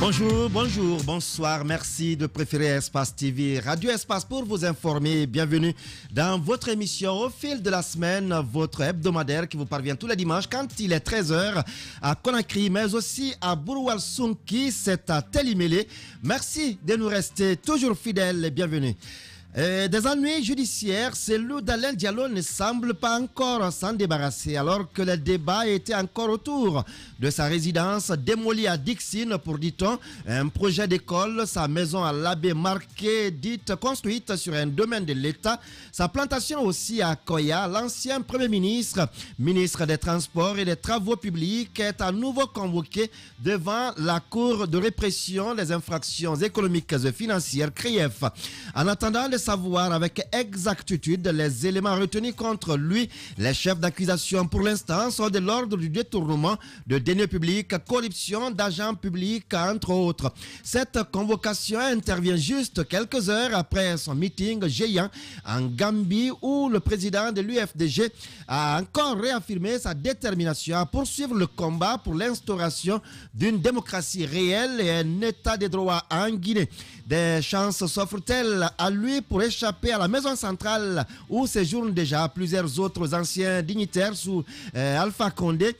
Bonjour, bonsoir. Merci de préférer Espace TV, Radio Espace pour vous informer. Bienvenue dans votre émission Au fil de la semaine, votre hebdomadaire qui vous parvient tous les dimanches quand il est 13h à Conakry, mais aussi à Bouroual-Sounki, c'est à Télimélé. Merci de nous rester toujours fidèles et bienvenue. Des ennuis judiciaires, celui d'Alain Diallo ne semble pas encore s'en débarrasser alors que le débat était encore autour de sa résidence démolie à Dixine pour, dit-on, un projet d'école, sa maison à l'abbé Marquet, dite construite sur un domaine de l'État, sa plantation aussi à Koya. L'ancien Premier ministre, ministre des Transports et des Travaux publics, est à nouveau convoqué devant la Cour de répression des infractions économiques et financières, CRIEF. En attendant de savoir avec exactitude les éléments retenus contre lui, les chefs d'accusation pour l'instant sont de l'ordre du détournement de deniers publics, corruption d'agents publics, entre autres. Cette convocation intervient juste quelques heures après son meeting géant en Gambie où le président de l'UFDG a encore réaffirmé sa détermination à poursuivre le combat pour l'instauration d'une démocratie réelle et un état de droit en Guinée. Des chances s'offrent-elles à lui pour échapper à la maison centrale où séjournent déjà plusieurs autres anciens dignitaires sous Alpha Condé?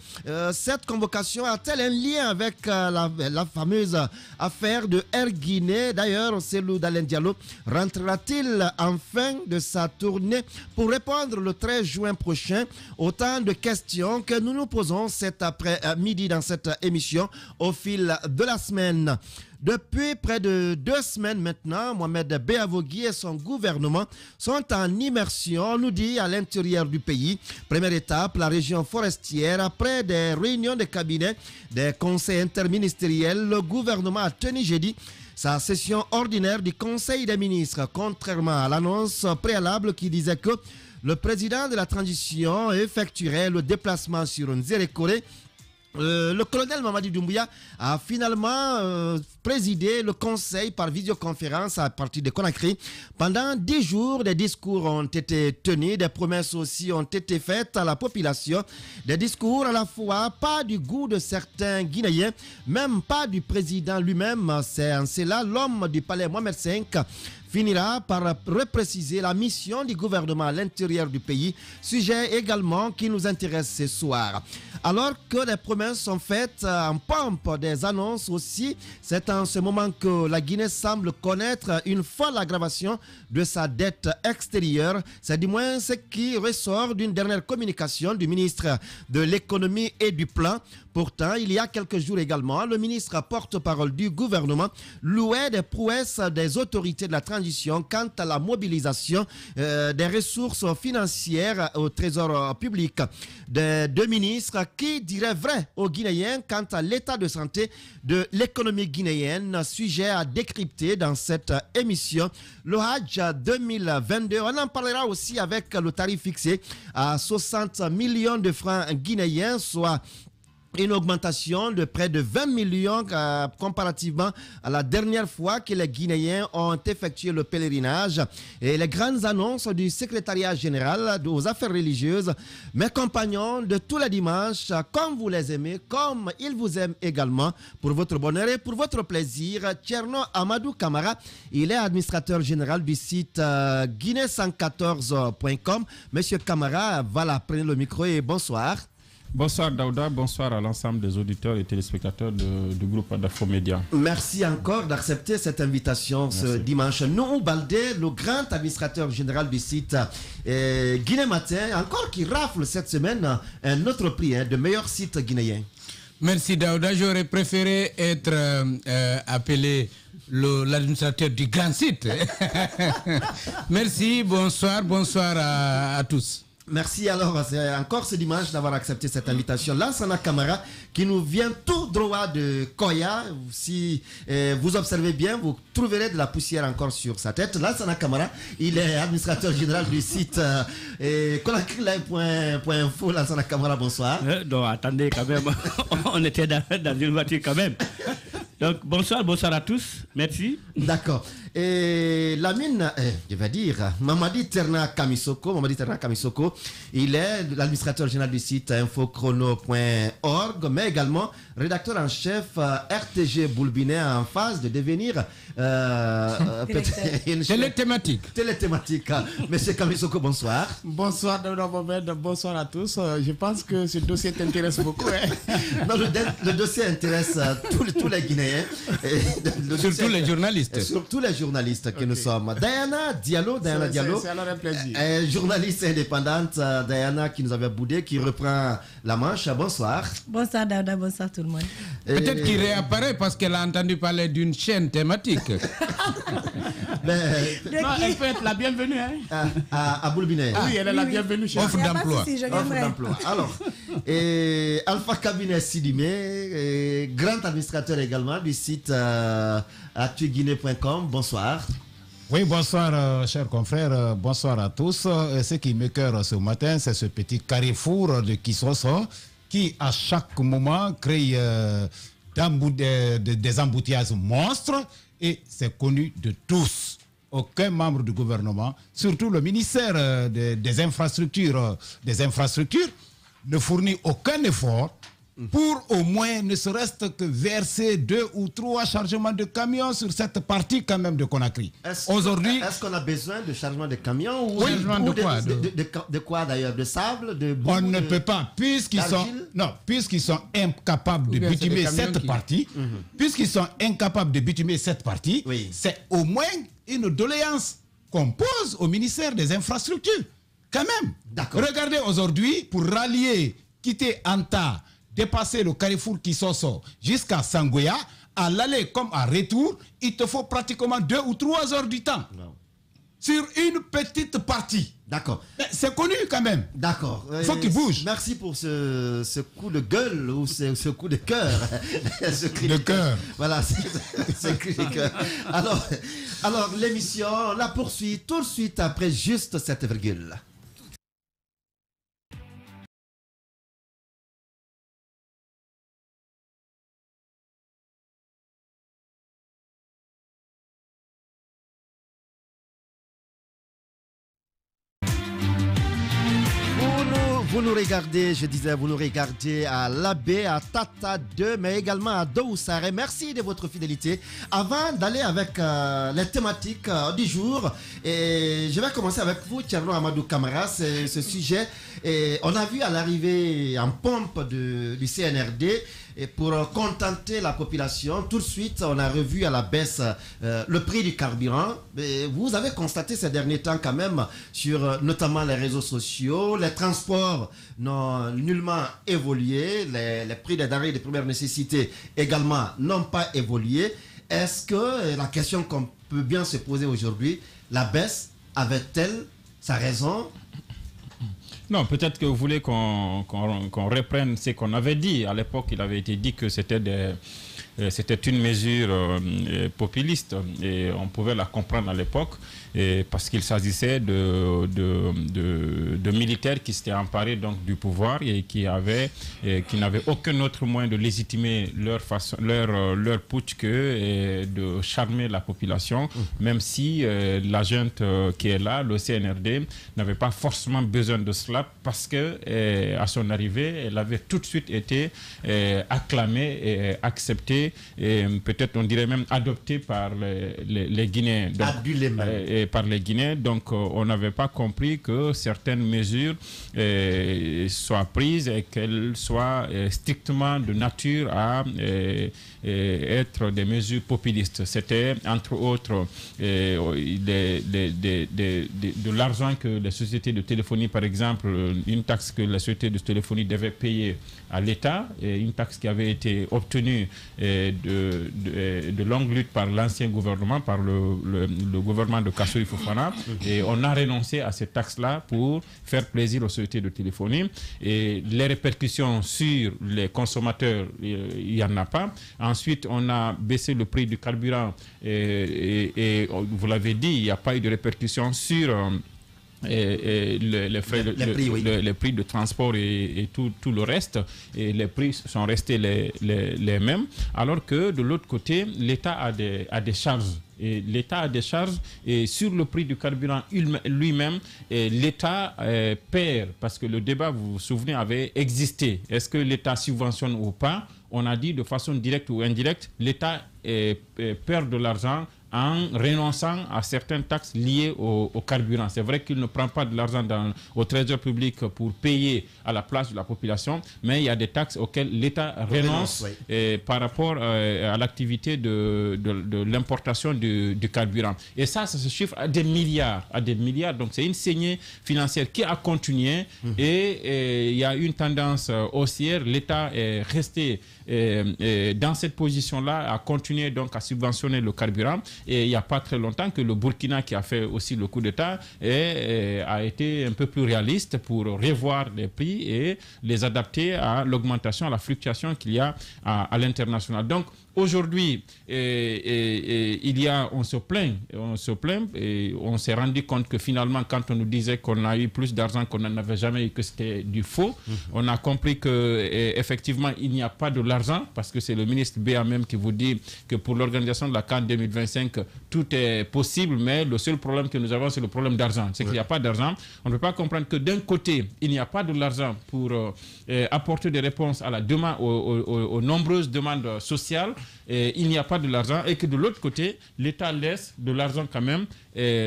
Cette convocation a-t-elle un lien avec la fameuse affaire de Air Guinée? D'ailleurs, Cellou Dalein Diallo rentrera-t-il enfin de sa tournée pour répondre le 13 juin prochain? Autant de questions que nous nous posons cet après-midi dans cette émission au fil de la semaine. Depuis près de 2 semaines maintenant, Mohamed Beavogui et son gouvernement sont en immersion, on nous dit, à l'intérieur du pays. Première étape, la région forestière. Après des réunions de cabinet, des conseils interministériels, le gouvernement a tenu jeudi sa session ordinaire du Conseil des ministres, contrairement à l'annonce préalable qui disait que le président de la transition effectuerait le déplacement sur Nzérékoré. Le colonel Mamadi Doumbouya a finalement présidé le conseil par visioconférence à partir de Conakry. Pendant 10 jours, des discours ont été tenus, des promesses aussi ont été faites à la population. Des discours à la fois pas du goût de certains Guinéens, même pas du président lui-même. C'est là l'homme du palais Mohamed V finira par repréciser la mission du gouvernement à l'intérieur du pays, sujet également qui nous intéresse ce soir. Alors que les promesses sont faites en pompe, des annonces aussi, c'est en ce moment que la Guinée semble connaître une folle aggravation de sa dette extérieure. C'est du moins ce qui ressort d'une dernière communication du ministre de l'économie et du plan. Pourtant, il y a quelques jours également, le ministre porte-parole du gouvernement louait des prouesses des autorités de la transition quant à la mobilisation des ressources financières au trésor public. Des 2 ministres qui diraient vrai aux Guinéens quant à l'état de santé de l'économie guinéenne, sujet à décrypter dans cette émission. Le Hajj 2022, on en parlera aussi avec le tarif fixé à 60 millions de francs guinéens, soit une augmentation de près de 20 millions comparativement à la dernière fois que les Guinéens ont effectué le pèlerinage. Et les grandes annonces du secrétariat général aux affaires religieuses, mes compagnons de tous les dimanches, comme vous les aimez, comme ils vous aiment également, pour votre bonheur et pour votre plaisir. Tcherno Amadou Kamara, il est administrateur général du site guinée114.com. Monsieur Kamara, voilà, prenez le micro et bonsoir. Bonsoir Daouda, bonsoir à l'ensemble des auditeurs et téléspectateurs du groupe d'Infomédia. Merci encore d'accepter cette invitation ce dimanche. Nouhou Baldé, le grand administrateur général du site Guinée Matin, encore qui rafle cette semaine un autre prix de meilleur site guinéen. Merci Daouda, j'aurais préféré être appelé l'administrateur du grand site. Merci, bonsoir à tous. Merci alors, c'est encore ce dimanche d'avoir accepté cette invitation. Lansana Kamara qui nous vient tout droit de Koya. Si vous observez bien, vous trouverez de la poussière encore sur sa tête. Lansana Kamara, il est administrateur général du site Conakry.info. Lansana Kamara, bonsoir. Donc attendez quand même, on était dans une voiture quand même. Donc bonsoir à tous, merci. D'accord. Et Lamine, je vais dire, Mamadi Terna Kamisoko, il est l'administrateur général du site infochrono.org, mais également rédacteur en chef RTG Boulbinet, en phase de devenir téléthématique. Monsieur Kamisoko, bonsoir. Bonsoir, bonsoir à tous. Je pense que ce dossier t'intéresse beaucoup. Non, le dossier intéresse tous les Guinéens. Surtout les journalistes. Surtout les journalistes que nous sommes. Diana Diallo. C'est alors un plaisir. Journaliste indépendante, Diana, qui nous avait boudé, qui reprend la manche. Bonsoir. Bonsoir Daouda, bonsoir tout le monde. Peut-être qu'il réapparaît parce qu'elle a entendu parler d'une chaîne thématique. Non, elle peut être la bienvenue. À Boulbinet. Oui, elle est la bienvenue chez Offre d'emploi. Alors, Alpha Cabinet Sidimé, grand administrateur également du site actuguinée.com. Bonsoir. Oui, bonsoir, chers confrères. Bonsoir à tous. Ce qui m'écoeure ce matin, c'est ce petit carrefour de Kissoso qui, à chaque moment, crée des embouteillages monstres et c'est connu de tous. Aucun membre du gouvernement, surtout le ministère des infrastructures, ne fournit aucun effort pour au moins ne serait-ce que verser 2 ou 3 chargements de camions sur cette partie quand même de Conakry. Aujourd'hui, est-ce qu'on a besoin de chargement de camions ou de quoi d'ailleurs? De sable, de boue? On ne peut pas, puisqu'ils sont incapables de bitumer cette partie, c'est au moins une doléance qu'on pose au ministère des Infrastructures. Quand même. D'accord. Regardez aujourd'hui, pour rallier, quitter Anta, dépasser le carrefour Kissoso jusqu'à Sangoya, à l'aller comme à retour, il te faut pratiquement 2 ou 3 heures du temps. Non. Sur une petite partie. D'accord. C'est connu quand même. D'accord. Il faut qu'il bouge. Merci pour ce coup de gueule ou ce coup de cœur. Ce cri de cœur. Voilà, ce cri de cœur. Alors l'émission, on la poursuit tout de suite après juste cette virgule. Vous nous regardez, vous nous regardez à Labé, à Tata 2, mais également à Doussare. Merci de votre fidélité. Avant d'aller avec les thématiques du jour, et je vais commencer avec vous, Thierno Amadou Camara, ce sujet. Et on a vu à l'arrivée en pompe du CNRD, et pour contenter la population, tout de suite, on a revu à la baisse le prix du carburant. Et vous avez constaté ces derniers temps quand même, sur notamment les réseaux sociaux, les transports n'ont nullement évolué, les prix des denrées de première nécessité également n'ont pas évolué. Est-ce que la question qu'on peut bien se poser aujourd'hui, la baisse avait-elle sa raison? Non, peut-être que vous voulez qu'on reprenne ce qu'on avait dit. À l'époque, il avait été dit que c'était une mesure populiste et on pouvait la comprendre à l'époque parce qu'il s'agissait de militaires qui s'étaient emparés donc du pouvoir et qui n'avaient aucun autre moyen de légitimer leur putsch que de charmer la population, même si la junte qui est là, le CNRD, n'avait pas forcément besoin de cela parce que à son arrivée, elle avait tout de suite été acclamée et acceptée et peut-être on dirait même adoptée par les Guinéens. Donc, par les Guinéens. Donc, on n'avait pas compris que certaines mesures soient prises et qu'elles soient strictement de nature à être des mesures populistes. C'était, entre autres, de l'argent que les sociétés de téléphonie, par exemple, une taxe que les sociétés de téléphonie devaient payer à l'État, et une taxe qui avait été obtenue de longue lutte par l'ancien gouvernement, par le gouvernement de Kassory Fofana, et on a renoncé à cette taxe-là pour faire plaisir aux sociétés de téléphonie. Et les répercussions sur les consommateurs, il n'y en a pas. Ensuite, on a baissé le prix du carburant et vous l'avez dit, il n'y a pas eu de répercussions sur les prix de transport et tout le reste, et les prix sont restés les mêmes, alors que de l'autre côté, l'État a des charges Et l'État a des charges et sur le prix du carburant lui-même, l'État perd parce que le débat, vous vous souvenez, avait existé. Est-ce que l'État subventionne ou pas? On a dit de façon directe ou indirecte, l'État perd de l'argent en renonçant à certaines taxes liées au carburant. C'est vrai qu'il ne prend pas de l'argent au trésor public pour payer à la place de la population, mais il y a des taxes auxquelles l'État renonce par rapport à l'activité de l'importation du carburant. Et ça se chiffre à des milliards. Donc c'est une saignée financière qui a continué et il y a une tendance haussière. L'État est resté dans cette position-là, a continué donc à subventionner le carburant. Et il n'y a pas très longtemps que le Burkina, qui a fait aussi le coup d'État, a été un peu plus réaliste pour revoir les prix et les adapter à l'augmentation, à la fluctuation qu'il y a à l'international. Donc, aujourd'hui, on se plaint et on s'est rendu compte que finalement, quand on nous disait qu'on a eu plus d'argent qu'on n'en avait jamais eu, que c'était du faux, on a compris qu'effectivement, il n'y a pas de l'argent, parce que c'est le ministre Béa même qui vous dit que pour l'organisation de la CAN 2025, tout est possible, mais le seul problème que nous avons, c'est le problème d'argent. C'est qu'il n'y a pas d'argent. On ne peut pas comprendre que d'un côté, il n'y a pas de l'argent pour apporter des réponses à la demande, aux nombreuses demandes sociales. Il n'y a pas de l'argent et que de l'autre côté, l'État laisse de l'argent quand même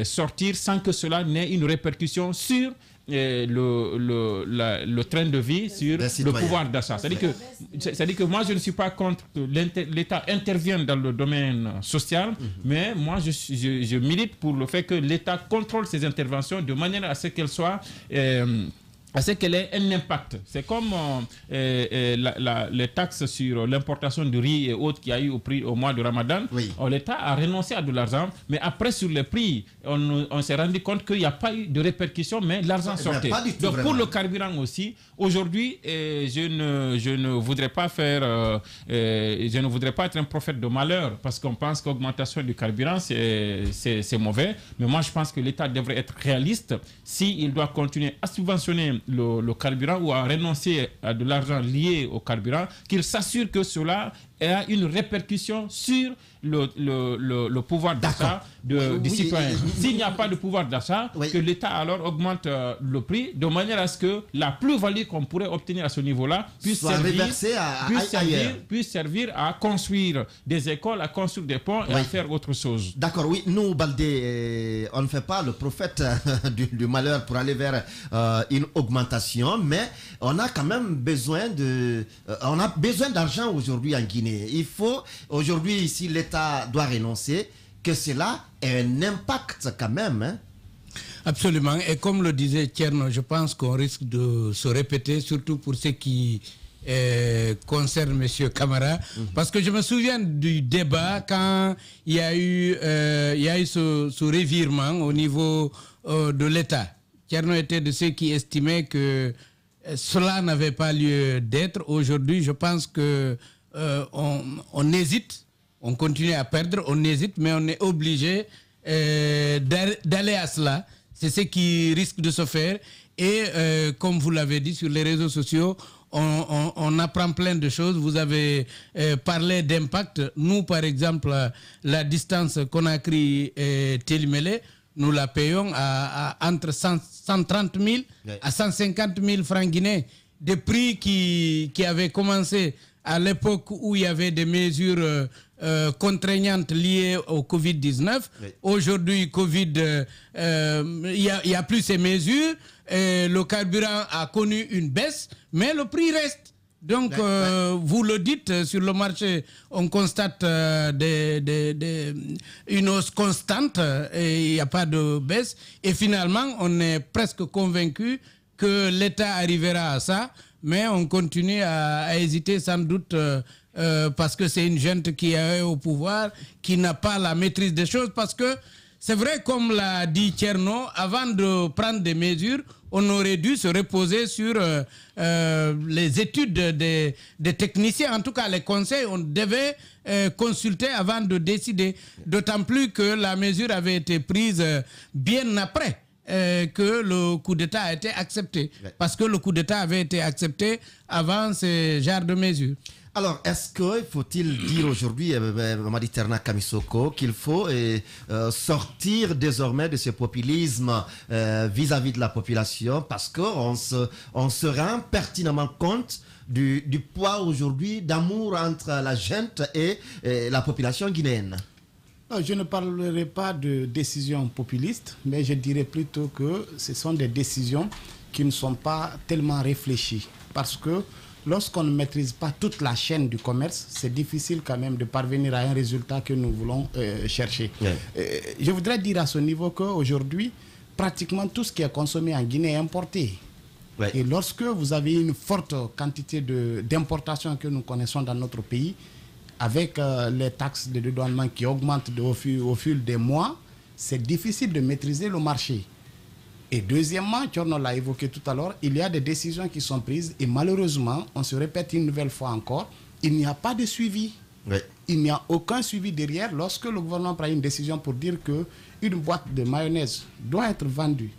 sortir sans que cela n'ait une répercussion sur le train de vie, sur le pouvoir d'achat. C'est-à-dire que moi, je ne suis pas contre que l'État intervienne dans le domaine social, mais moi, je milite pour le fait que l'État contrôle ses interventions de manière à ce qu'elles soient... à ce qu'elle ait un impact. C'est comme les taxes sur l'importation du riz et autres qu'il y a eu au mois de Ramadan. L'État a renoncé à de l'argent, mais après sur les prix, on s'est rendu compte qu'il n'y a pas eu de répercussions, mais l'argent sortait. Donc pour le carburant aussi, aujourd'hui, je ne voudrais pas être un prophète de malheur, parce qu'on pense qu'augmentation du carburant, c'est mauvais. Mais moi, je pense que l'État devrait être réaliste s'il doit continuer à subventionner le carburant ou à renoncer à de l'argent lié au carburant, qu'il s'assure que cela a une répercussion sur le pouvoir d'achat du citoyen. S'il n'y a pas de pouvoir d'achat, que l'État alors augmente le prix de manière à ce que la plus-value qu'on pourrait obtenir à ce niveau-là puisse servir à construire des écoles, à construire des ponts et à faire autre chose. D'accord, oui. Nous, Baldé, on ne fait pas le prophète du malheur pour aller vers une augmentation, mais on a quand même besoin d'argent aujourd'hui en Guinée. Il faut, aujourd'hui, si l'État doit renoncer, que cela ait un impact quand même. Hein? Absolument. Et comme le disait Tcherno, je pense qu'on risque de se répéter, surtout pour ce qui concerne M. Camara. Parce que je me souviens du débat quand il y a eu ce revirement au niveau de l'État. Tcherno était de ceux qui estimaient que cela n'avait pas lieu d'être. Aujourd'hui, je pense que on hésite, on continue à perdre, on hésite, mais on est obligé d'aller à cela. C'est ce qui risque de se faire. Et comme vous l'avez dit, sur les réseaux sociaux, on apprend plein de choses. Vous avez parlé d'impact. Nous, par exemple, la distance Conakry-Télimélé, nous la payons à entre 130 000 à 150 000 francs guinéens. Des prix qui avaient commencé à l'époque où il y avait des mesures contraignantes liées au Covid-19. Aujourd'hui, il n'y a plus ces mesures. Le carburant a connu une baisse, mais le prix reste. Donc, vous le dites, sur le marché, on constate une hausse constante et il n'y a pas de baisse. Et finalement, on est presque convaincu que l'État arrivera à ça. Mais on continue à hésiter sans doute parce que c'est une junte qui est au pouvoir, qui n'a pas la maîtrise des choses. Parce que c'est vrai, comme l'a dit Tcherno, avant de prendre des mesures, on aurait dû se reposer sur les études des techniciens. En tout cas, les conseils, on devait consulter avant de décider. D'autant plus que la mesure avait été prise bien après que le coup d'État a été accepté. Parce que le coup d'État avait été accepté avant ce genre de mesures. Alors, est-ce qu'il faut-il dire aujourd'hui, Mamadi Terna Kamisoko, qu'il faut sortir désormais de ce populisme vis-à-vis de la population, parce qu'on se rend pertinemment compte du poids aujourd'hui d'amour entre la gente et la population guinéenne? Je ne parlerai pas de décisions populistes, mais je dirais plutôt que ce sont des décisions qui ne sont pas tellement réfléchies. Parce que lorsqu'on ne maîtrise pas toute la chaîne du commerce, c'est difficile quand même de parvenir à un résultat que nous voulons chercher. Je voudrais dire à ce niveau qu'aujourd'hui, pratiquement tout ce qui est consommé en Guinée est importé. Et lorsque vous avez une forte quantité d'importation que nous connaissons dans notre pays, avec les taxes de dédouanement qui augmentent au fil des mois, c'est difficile de maîtriser le marché. Et deuxièmement, Thierno l'a évoqué tout à l'heure, il y a des décisions qui sont prises et malheureusement, on se répète une nouvelle fois encore, il n'y a pas de suivi. Il n'y a aucun suivi derrière. Lorsque le gouvernement prend une décision pour dire qu'une boîte de mayonnaise doit être vendue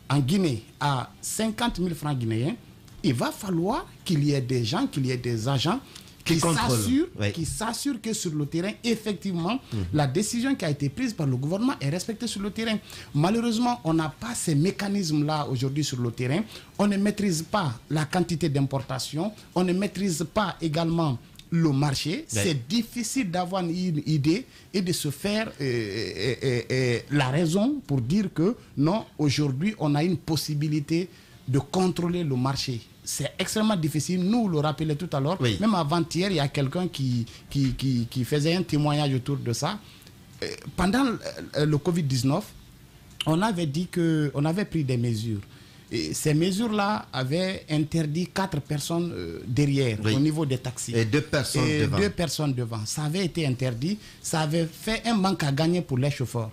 en Guinée à 50 000 francs guinéens, il va falloir qu'il y ait des gens, qu'il y ait des agents qui s'assurent que sur le terrain, effectivement, la décision qui a été prise par le gouvernement est respectée sur le terrain. Malheureusement, on n'a pas ces mécanismes-là aujourd'hui sur le terrain. On ne maîtrise pas la quantité d'importation. On ne maîtrise pas également le marché. C'est difficile d'avoir une idée et de se faire la raison pour dire que non, aujourd'hui, on a une possibilité de contrôler le marché. C'est extrêmement difficile. Nous le rappelons tout à l'heure. Même avant-hier, il y a quelqu'un qui faisait un témoignage autour de ça. Pendant le Covid-19, on avait dit qu'on avait pris des mesures. Et ces mesures-là avaient interdit 4 personnes derrière, au niveau des taxis. Et 2 personnes devant. 2 personnes devant. Ça avait été interdit. Ça avait fait un manque à gagner pour les chauffeurs.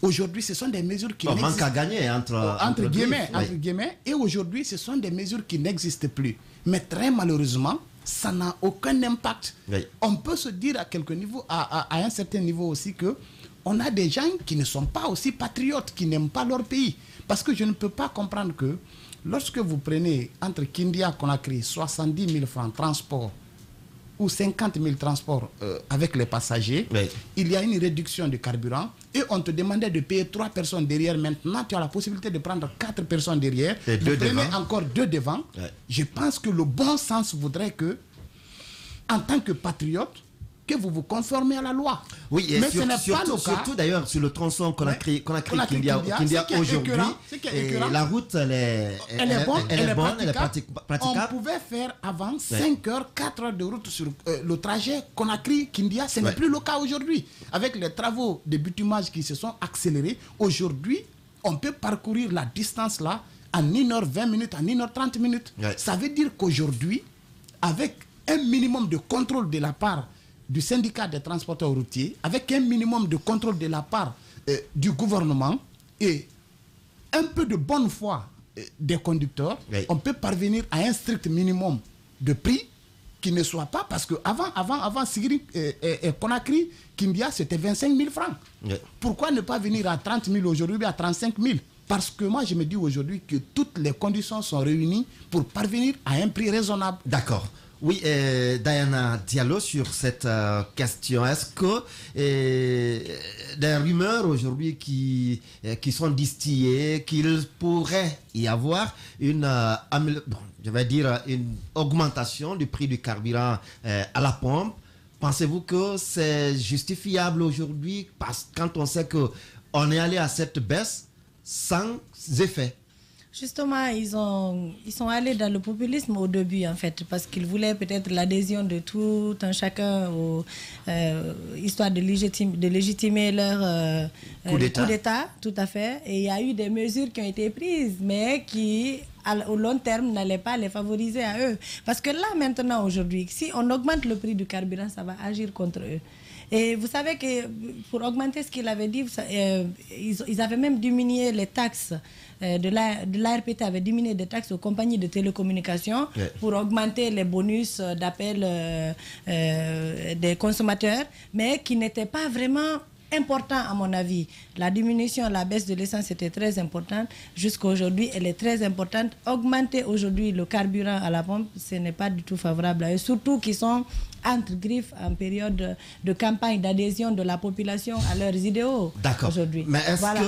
Aujourd'hui, ce sont des mesures qui n'existent manque à gagner entre guillemets. Et aujourd'hui, ce sont des mesures qui n'existent plus. Mais très malheureusement, ça n'a aucun impact. On peut se dire à quelque niveau, à un certain niveau aussi, que on a des gens qui ne sont pas aussi patriotes, qui n'aiment pas leur pays. Parce que je ne peux pas comprendre que lorsque vous prenez entre Kindia, Conakry, 70 000 francs transport, ou 50 000 transports avec les passagers, il y a une réduction du carburant et on te demandait de payer 3 personnes derrière. Maintenant, tu as la possibilité de prendre 4 personnes derrière. Et vous prenez encore 2 devant. Je pense que le bon sens voudrait que, en tant que patriote, que vous vous conformez à la loi. Oui, et mais ce n'est pas le cas. Surtout d'ailleurs sur le tronçon Conakry-Kindia aujourd'hui, la route elle est bonne, elle est praticable. On pouvait faire avant 5 heures, 4 heures de route sur le trajet Conakry-Kindia. Ce n'est plus le cas aujourd'hui. Avec les travaux de bitumage qui se sont accélérés, aujourd'hui, on peut parcourir la distance là en 1h20 minutes, en 1h30 minutes. Ça veut dire qu'aujourd'hui, avec un minimum de contrôle de la part du syndicat des transporteurs routiers, avec un minimum de contrôle de la part du gouvernement et un peu de bonne foi des conducteurs, on peut parvenir à un strict minimum de prix qui ne soit pas, parce que avant Sigiri et Conakry, Kindia, c'était 25 000 francs. Pourquoi ne pas venir à 30 000 aujourd'hui, à 35 000? Parce que moi, je me dis aujourd'hui que toutes les conditions sont réunies pour parvenir à un prix raisonnable. D'accord. Oui, Diana Diallo, sur cette question, est-ce que des rumeurs aujourd'hui qui sont distillées, qu'il pourrait y avoir une augmentation du prix du carburant à la pompe? Pensez-vous que c'est justifiable aujourd'hui, quand on sait qu'on est allé à cette baisse sans effet? Justement, ils sont allés dans le populisme au début, en fait, parce qu'ils voulaient peut-être l'adhésion de tout un chacun, histoire de légitimer leur coup d'État, tout à fait. Et il y a eu des mesures qui ont été prises, mais qui, au long terme, n'allaient pas les favoriser à eux. Parce que là, maintenant, aujourd'hui, si on augmente le prix du carburant, ça va agir contre eux. Et vous savez que pour augmenter ce qu'il avait dit, ils avaient même diminué les taxes. De l'ARPT avait diminué des taxes aux compagnies de télécommunications pour augmenter les bonus d'appel des consommateurs, mais qui n'étaient pas vraiment important à mon avis. La diminution, la baisse de l'essence était très importante. Jusqu'à aujourd'hui, elle est très importante. Augmenter aujourd'hui le carburant à la pompe, ce n'est pas du tout favorable. Et surtout qu'ils sont entre griffes en période de campagne d'adhésion de la population à leurs idéaux. D'accord. Aujourd'hui. Mais Voilà.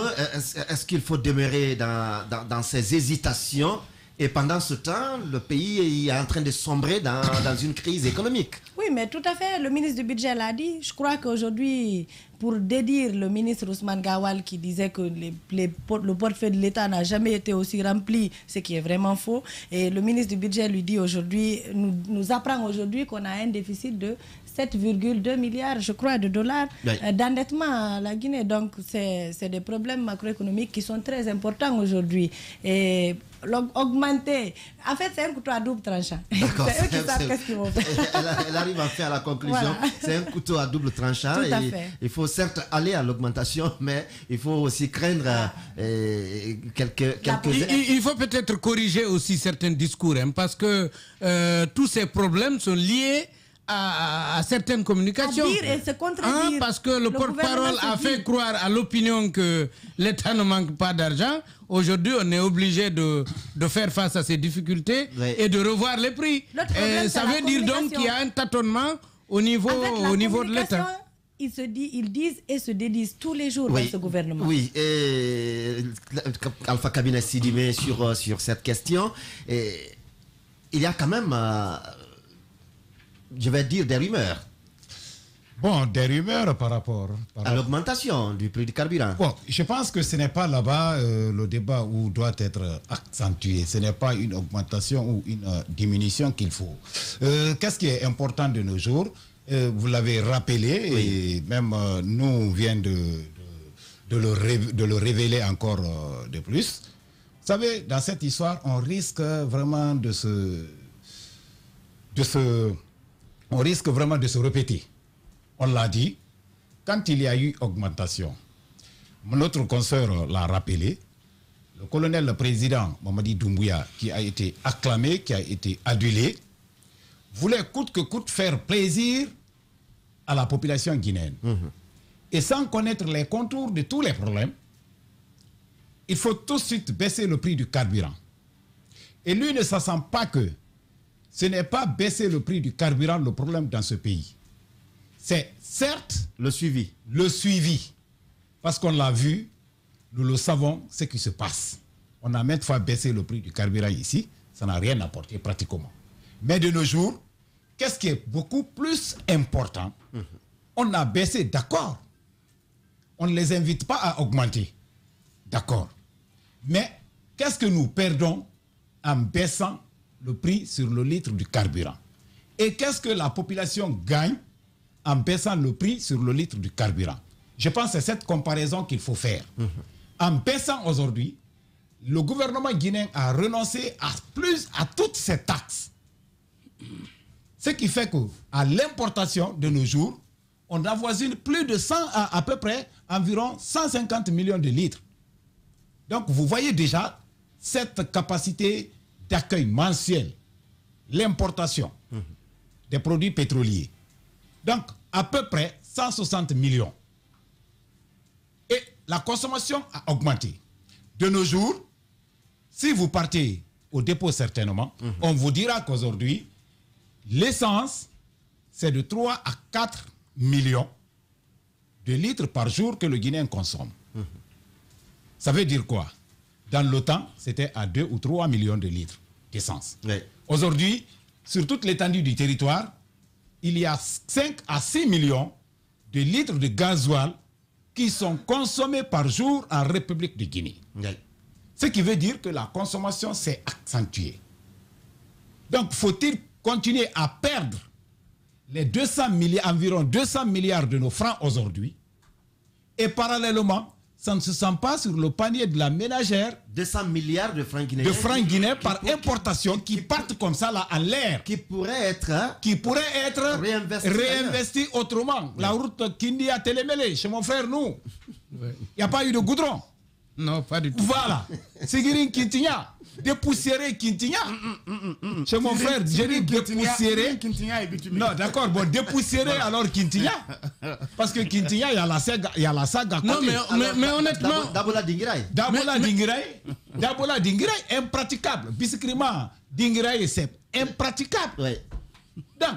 est-ce qu'il faut demeurer dans ces hésitations? Et pendant ce temps, le pays est en train de sombrer dans une crise économique. Oui, mais tout à fait. Le ministre du Budget l'a dit. Je crois qu'aujourd'hui, pour dédire le ministre Ousmane Gawal qui disait que le portefeuille de l'État n'a jamais été aussi rempli, ce qui est vraiment faux. Et le ministre du Budget lui dit aujourd'hui, nous apprend aujourd'hui qu'on a un déficit de 7,2 milliards, je crois, de dollars d'endettement à la Guinée. Donc, c'est des problèmes macroéconomiques qui sont très importants aujourd'hui. Et augmenter, en fait, c'est un couteau à double tranchant. D'accord. C'est eux qui savent qu'est-ce qu'ils vont faire. Elle arrive à faire la conclusion. Voilà. C'est un couteau à double tranchant. Tout à fait. Il faut certes aller à l'augmentation, mais il faut aussi craindre quelques... Il faut peut-être corriger aussi certains discours, hein, parce que tous ces problèmes sont liés à certaines communications. À dire et se contredire. Parce que le porte-parole a fait croire à l'opinion que l'État ne manque pas d'argent. Aujourd'hui, on est obligé de faire face à ces difficultés et de revoir les prix. Et ça veut dire donc qu'il y a un tâtonnement au niveau de l'État. Ils disent et se dédisent tous les jours dans ce gouvernement. Oui, et Alpha Kabine Sidibé sur cette question. Et il y a quand même... je vais dire des rumeurs. Bon, des rumeurs par rapport à l'augmentation du prix du carburant. Bon, je pense que ce n'est pas là-bas le débat où doit être accentué. Ce n'est pas une augmentation ou une diminution qu'il faut. Qu'est-ce qui est important de nos jours? Vous l'avez rappelé, et même nous vient de le révéler encore de plus. Vous savez, dans cette histoire, on risque vraiment de se répéter. On l'a dit, quand il y a eu augmentation, notre consoeur l'a rappelé, le colonel, le président Mamadi Doumbouya, qui a été acclamé, qui a été adulé, voulait coûte que coûte faire plaisir à la population guinéenne. Et sans connaître les contours de tous les problèmes, il faut tout de suite baisser le prix du carburant. Et lui ne se sent pas que ce n'est pas baisser le prix du carburant le problème dans ce pays. C'est certes le suivi. Le suivi. Parce qu'on l'a vu, nous le savons, ce qui se passe. On a maintes fois baissé le prix du carburant ici, ça n'a rien apporté pratiquement. Mais de nos jours, qu'est-ce qui est beaucoup plus important? On a baissé, d'accord. On ne les invite pas à augmenter. D'accord. Mais qu'est-ce que nous perdons en baissant le prix sur le litre du carburant? Et qu'est-ce que la population gagne en baissant le prix sur le litre du carburant? Je pense que c'est cette comparaison qu'il faut faire. En baissant aujourd'hui, le gouvernement guinéen a renoncé à toutes ces taxes. Ce qui fait qu'à l'importation de nos jours, on avoisine plus de 100, à peu près environ 150 millions de litres. Donc vous voyez déjà cette capacité d'accueil mensuel, l'importation des produits pétroliers. Donc à peu près 160 millions. Et la consommation a augmenté. De nos jours, si vous partez au dépôt certainement, on vous dira qu'aujourd'hui, l'essence, c'est de 3 à 4 millions de litres par jour que le Guinéen consomme. Ça veut dire quoi? Dans le temps, c'était à 2 ou 3 millions de litres d'essence. Aujourd'hui, sur toute l'étendue du territoire, il y a 5 à 6 millions de litres de gasoil qui sont consommés par jour en République de Guinée. Ce qui veut dire que la consommation s'est accentuée. Donc, faut-il continuer à perdre les environ 200 milliards de nos francs aujourd'hui, et parallèlement, ça ne se sent pas sur le panier de la ménagère. 200 milliards de francs guinéens. De francs guinéens par importation qui partent comme ça là en l'air. Qui pourraient être réinvestis autrement. La route Kindia Télémélé, chez mon frère, nous. Il n'y a pas eu de goudron. Non, pas du tout. Voilà. Sigirin Kintinya. Dépoussiérer Kintinya. Chez mon frère, j'ai dit dépoussiérer. Non, d'accord. Bon, dépoussiérer alors Kintinya. Parce que Kintinya, il y a la saga. Non, mais honnêtement. Dabola Dingirai. Dabola Dingirai, impraticable. Biscrima Dingirai, c'est impraticable. Ouais. Donc,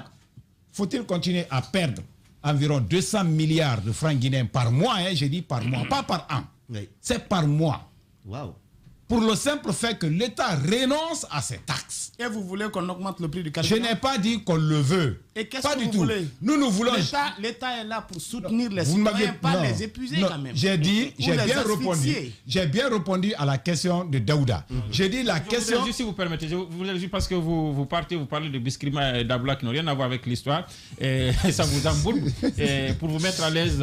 faut-il continuer à perdre environ 200 milliards de francs guinéens par mois, hein, j'ai dit par mois, pas par an. Oui. C'est par mois. Waouh. Pour le simple fait que l'État renonce à ses taxes. Et vous voulez qu'on augmente le prix du Je carburant? n'ai pas dit qu'on le veut. Et qu'est-ce pas que du vous tout. voulez? Nous voulons. L'État est là pour soutenir les Vous citoyens, pas non, les épuiser non, quand même. J'ai dit, Ou j'ai les bien répondu. asphyxier. J'ai bien répondu à la question de Daouda. J'ai dit la question. Juste, si vous permettez, je voulais juste parce que vous parlez de Biscrima et d'Abla qui n'ont rien à voir avec l'histoire, et ça vous embourbe. Et pour vous mettre à l'aise,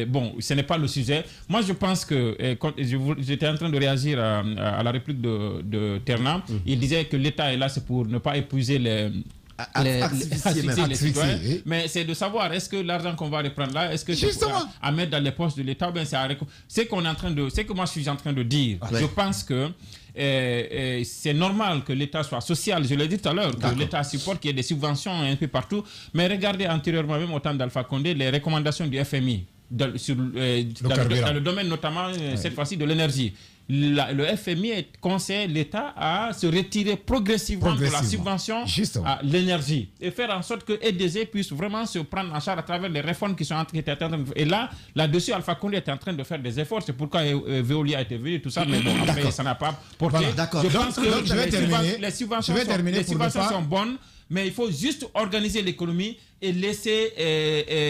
bon, ce n'est pas le sujet. Moi, je pense que j'étais en train de réagir à la réplique de Terna. Il disait que l'État est là, c'est pour ne pas épuiser les citoyens. Mais c'est de savoir, est-ce que l'argent qu'on va reprendre là, est-ce que c'est à mettre dans les poches de l'État ou bien c'est c'est qu'on est en train de, c'est que moi je suis en train de dire. Je pense que c'est normal que l'État soit social, je l'ai dit tout à l'heure, que l'État supporte qu'il y ait des subventions un peu partout. Mais regardez antérieurement, même au temps d'Alpha Condé, les recommandations du FMI dans le domaine notamment cette fois-ci de l'énergie. Le FMI conseille l'État à se retirer progressivement de la subvention à l'énergie et faire en sorte que EDG puisse vraiment se prendre en charge à travers les réformes qui sont en train de faire. Et là-dessus, Alpha Condé était en train de faire des efforts. C'est pourquoi Veolia a été venu, tout ça. Mais bon, après, ça n'a pas porté. Voilà, je pense que les subventions sont bonnes. Mais il faut juste organiser l'économie et laisser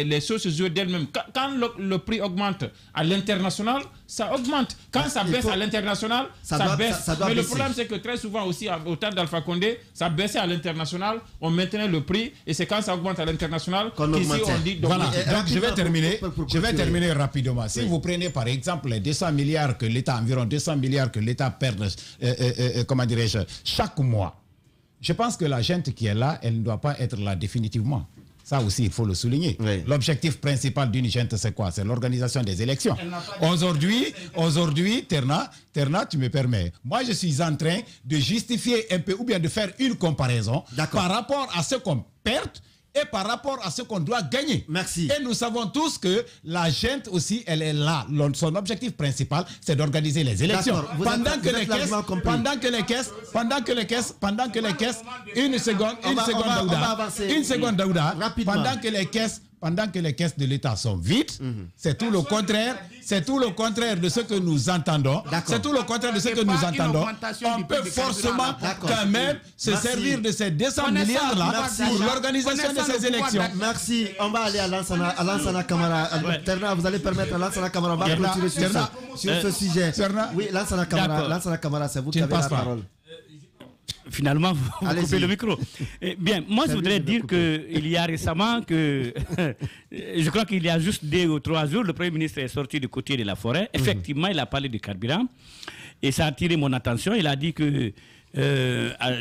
les choses se jouer d'elles-mêmes. Quand le prix augmente à l'international, ça augmente. Quand ça baisse à l'international, ça baisse. Mais le problème, c'est que très souvent aussi, au temps d'Alpha Condé, ça baissait à l'international, on maintenait le prix, et c'est quand ça augmente à l'international qu'ici on dit... Voilà, donc je vais terminer rapidement. Si vous prenez par exemple les 200 milliards que l'État, environ 200 milliards que l'État perd, comment dirais-je, chaque mois, je pense que la gente qui est là, elle ne doit pas être là définitivement. Ça aussi, il faut le souligner. Oui. L'objectif principal d'une gente, c'est quoi? C'est l'organisation des élections. Aujourd'hui, Terna, tu me permets. Moi, je suis en train de justifier un peu, ou bien de faire une comparaison par rapport à ce qu'on perd et par rapport à ce qu'on doit gagner. Merci. Et nous savons tous que la gente aussi, elle est là. Son objectif principal, c'est d'organiser les élections. Pendant que les caisses, une seconde, Daouda. Pendant que les caisses de l'État sont vides, c'est tout le contraire. C'est tout le contraire de ce que nous entendons. C'est tout le contraire de ce que nous entendons. On peut forcément quand même se servir de ces 200 milliards-là pour l'organisation de ces élections. Merci. On va aller à Lansana Camara. Terna, vous allez permettre à Lansana Camara. On va clôturer sur ce sujet. Oui, Lansana Camara, c'est vous qui avez la parole. Finalement, vous coupez le micro. Bien, moi, je voudrais dire qu'il y a récemment que, je crois qu'il y a juste 2 ou 3 jours, le Premier ministre est sorti du côté de la forêt. Effectivement, il a parlé du carburant et ça a attiré mon attention. Il a dit que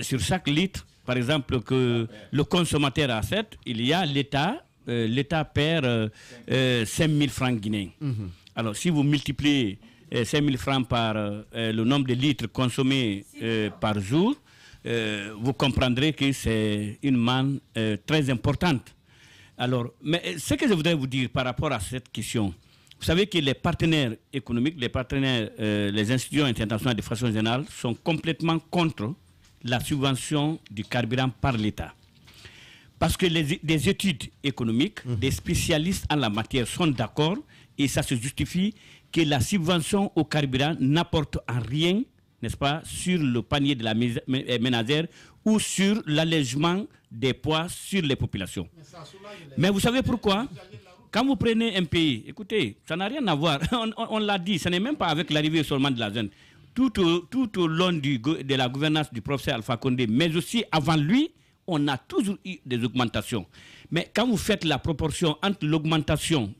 sur chaque litre, par exemple, que le consommateur achète, il y a l'État perd 5 000 francs guinéens. Alors, si vous multipliez 5 000 francs par le nombre de litres consommés par jour, vous comprendrez que c'est une manne très importante. Alors, mais ce que je voudrais vous dire par rapport à cette question, vous savez que les partenaires économiques, les institutions internationales de façon générale sont complètement contre la subvention du carburant par l'État. Parce que des études économiques, des spécialistes en la matière sont d'accord et ça se justifie que la subvention au carburant n'apporte en rien, n'est-ce pas, sur le panier de la ménagère ou sur l'allègement des poids sur les populations. Mais vous savez pourquoi? Quand vous prenez un pays, écoutez, ça n'a rien à voir, on l'a dit, ce n'est même pas avec l'arrivée seulement de la jeune. Tout au long de la gouvernance du professeur Alpha Condé, mais aussi avant lui, on a toujours eu des augmentations. Mais quand vous faites la proportion entre l'augmentation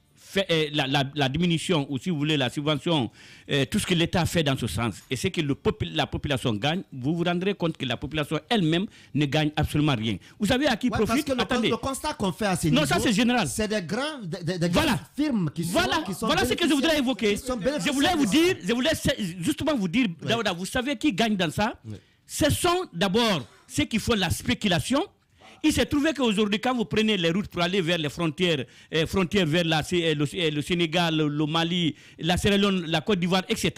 la diminution, ou si vous voulez la subvention, tout ce que l'État fait dans ce sens, et c'est que la population gagne, vous vous rendrez compte que la population elle-même ne gagne absolument rien. Vous savez à qui profite? Parce que le constat qu'on fait à ces niveaux, ça c'est général. C'est des grandes firmes qui sont... Voilà ce que je voudrais évoquer. Je voulais justement vous dire, vous savez qui gagne dans ça? Ce sont d'abord ceux qui font la spéculation. Il s'est trouvé qu'aujourd'hui, quand vous prenez les routes pour aller vers les frontières vers le Sénégal, le Mali, la Sierra Leone, la Côte d'Ivoire, etc.,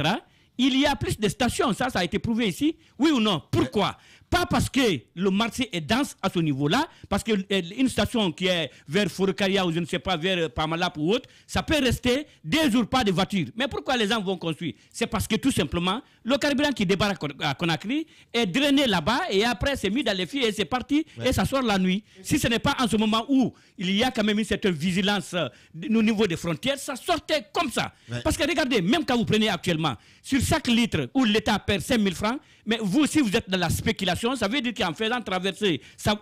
il y a plus de stations. Ça a été prouvé ici. Oui ou non? Pourquoi? Pas parce que le marché est dense à ce niveau-là, parce qu'une station qui est vers Forokaria ou je ne sais pas, vers Pamalap ou autre, ça peut rester 2 jours pas de voiture. Mais pourquoi les gens vont construire? C'est parce que tout simplement, le carburant qui débarque à Conakry est drainé là-bas et après c'est mis dans les filles et c'est parti et ça sort la nuit. Si ce n'est pas en ce moment où il y a quand même une certaine vigilance au niveau des frontières, ça sortait comme ça. Parce que regardez, même quand vous prenez actuellement, sur chaque litre où l'État perd 5 000 francs, mais vous, si vous êtes dans la spéculation, ça veut dire qu'en faisant traverser ça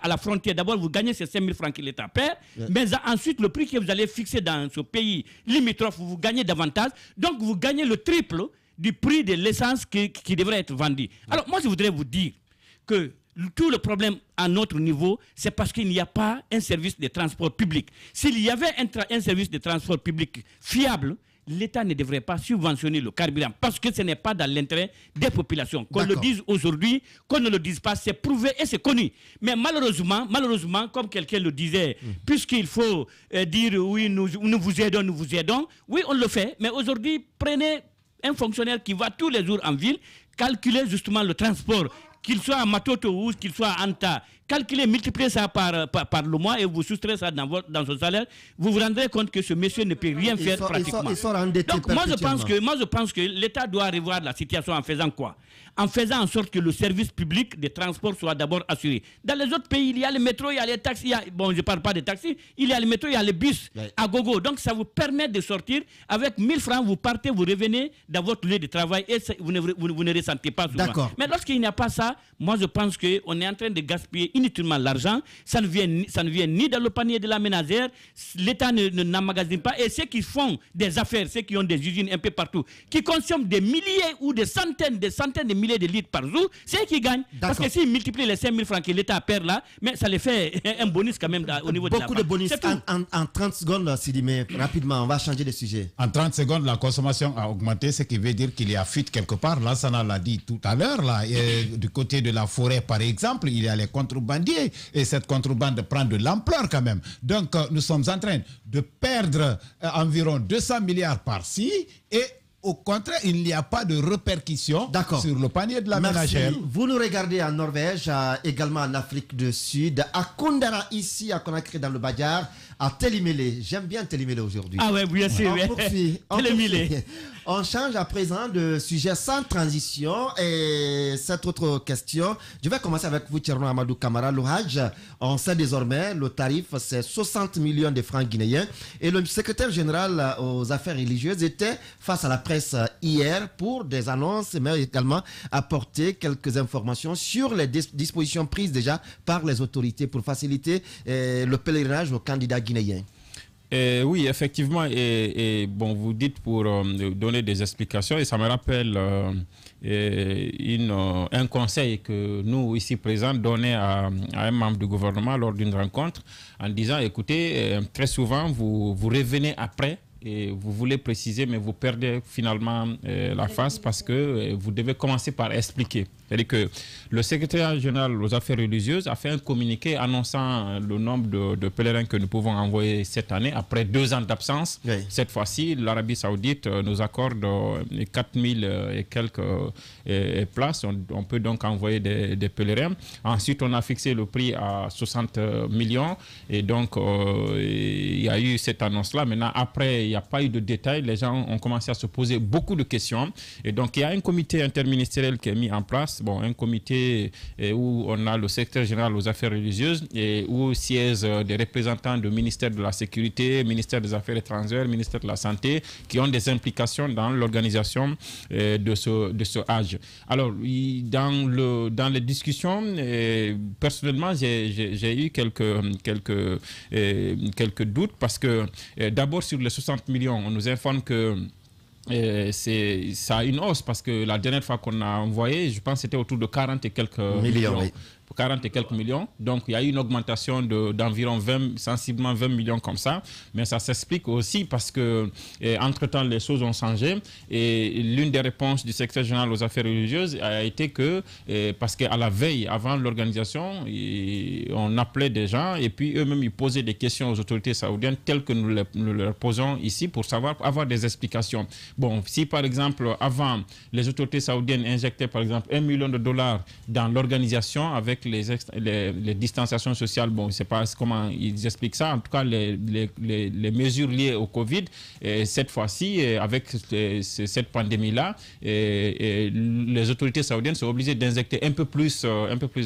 à la frontière, d'abord vous gagnez ces 5 000 francs que l'État perd, mais ensuite le prix que vous allez fixer dans ce pays limitrophe, vous gagnez davantage, donc vous gagnez le triple du prix de l'essence qui devrait être vendu. Alors moi je voudrais vous dire que tout le problème à notre niveau, c'est parce qu'il n'y a pas un service de transport public. S'il y avait un service de transport public fiable, l'État ne devrait pas subventionner le carburant parce que ce n'est pas dans l'intérêt des populations. Qu'on le dise aujourd'hui, qu'on ne le dise pas, c'est prouvé et c'est connu. Mais malheureusement, comme quelqu'un le disait, puisqu'il faut dire oui, nous vous aidons, oui, on le fait. Mais aujourd'hui, prenez un fonctionnaire qui va tous les jours en ville, calculez justement le transport, qu'il soit à Matoto ou qu'il soit à Anta, calculez, multipliez ça par le mois et vous soustrayez ça dans son salaire, vous vous rendrez compte que ce monsieur ne peut rien faire pratiquement. Donc moi je pense que l'État doit revoir la situation en faisant quoi? En faisant en sorte que le service public de transport soit d'abord assuré. Dans les autres pays, il y a le métro, il y a les taxis, bon je ne parle pas des taxis, il y a le métro, il y a les bus à gogo. Donc ça vous permet de sortir avec 1000 francs, vous partez, vous revenez dans votre lieu de travail et vous ne ressentez pas souvent. Mais lorsqu'il n'y a pas ça, moi je pense qu'on est en train de gaspiller inutilement l'argent, ça ne vient ni dans le panier de la ménagère, l'État n'emmagasine pas, et ceux qui font des affaires, ceux qui ont des usines un peu partout, qui consomment des milliers ou des centaines de milliers de litres par jour, c'est eux qui gagnent. Parce que s'ils multiplient les 5 000 francs que l'État perd là, mais ça les fait un bonus quand même au niveau de la banque. Beaucoup de bonus. En 30 secondes, Sidimé, rapidement, on va changer de sujet. En 30 secondes, la consommation a augmenté, ce qui veut dire qu'il y a fuite quelque part. Là, ça l'a dit tout à l'heure. Du côté de la forêt, par exemple, il y a les contrebandiers et cette contrebande prend de l'ampleur quand même. Donc, nous sommes en train de perdre environ 200 milliards par-ci et au contraire, il n'y a pas de répercussion sur le panier de la ménagère. Vous nous regardez en Norvège, également en Afrique du Sud, à Kondara, ici à Conakry, dans le Badiar, à Télimélé. J'aime bien Télimélé aujourd'hui. Ah ouais, bien sûr. On poursuit. On change à présent de sujet sans transition. Et cette autre question, je vais commencer avec vous, Thierno Amadou Camara. Le Hajj, on sait désormais, le tarif, c'est 60 millions de francs guinéens. Et le secrétaire général aux affaires religieuses était face à la presse hier pour des annonces, mais également apporter quelques informations sur les dispositions prises déjà par les autorités pour faciliter le pèlerinage aux candidats guinéens. Oui, effectivement, et bon, vous dites pour donner des explications, et ça me rappelle un conseil que nous, ici présents, donnait à un membre du gouvernement lors d'une rencontre, en disant, écoutez, très souvent, vous revenez après, et vous voulez préciser, mais vous perdez finalement la face parce que vous devez commencer par expliquer. C'est-à-dire que le secrétaire général aux affaires religieuses a fait un communiqué annonçant le nombre de pèlerins que nous pouvons envoyer cette année après 2 ans d'absence. Oui. Cette fois-ci, l'Arabie Saoudite nous accorde 4000 et quelques places. On peut donc envoyer des pèlerins. Ensuite, on a fixé le prix à 60 millions. Et donc, il y a eu cette annonce-là. Maintenant, après, n'y a pas eu de détails. Les gens ont commencé à se poser beaucoup de questions. Et donc, il y a un comité interministériel qui est mis en place. Bon, un comité où on a le secrétaire général aux affaires religieuses et où siègent des représentants du ministère de la Sécurité, ministère des Affaires étrangères, ministère de la Santé, qui ont des implications dans l'organisation de ce Hajj. Alors, dans les discussions, personnellement, j'ai eu quelques doutes parce que d'abord sur les 60 millions, on nous informe que ça a une hausse parce que la dernière fois qu'on a envoyé, je pense que c'était autour de 40 et quelques millions. Oui. 40 et quelques millions. Donc, il y a eu une augmentation d'environ sensiblement 20 millions comme ça. Mais ça s'explique aussi parce que, entre-temps, les choses ont changé. Et l'une des réponses du secrétaire général aux affaires religieuses a été que, parce qu'à la veille, avant l'organisation, on appelait des gens et puis eux-mêmes, ils posaient des questions aux autorités saoudiennes telles que nous leur posons ici pour avoir des explications. Bon, si par exemple, avant, les autorités saoudiennes injectaient par exemple $1 million dans l'organisation avec les distanciations sociales, bon, je ne sais pas comment ils expliquent ça, en tout cas les mesures liées au Covid, cette fois-ci, avec cette pandémie-là, les autorités saoudiennes sont obligées d'injecter un peu plus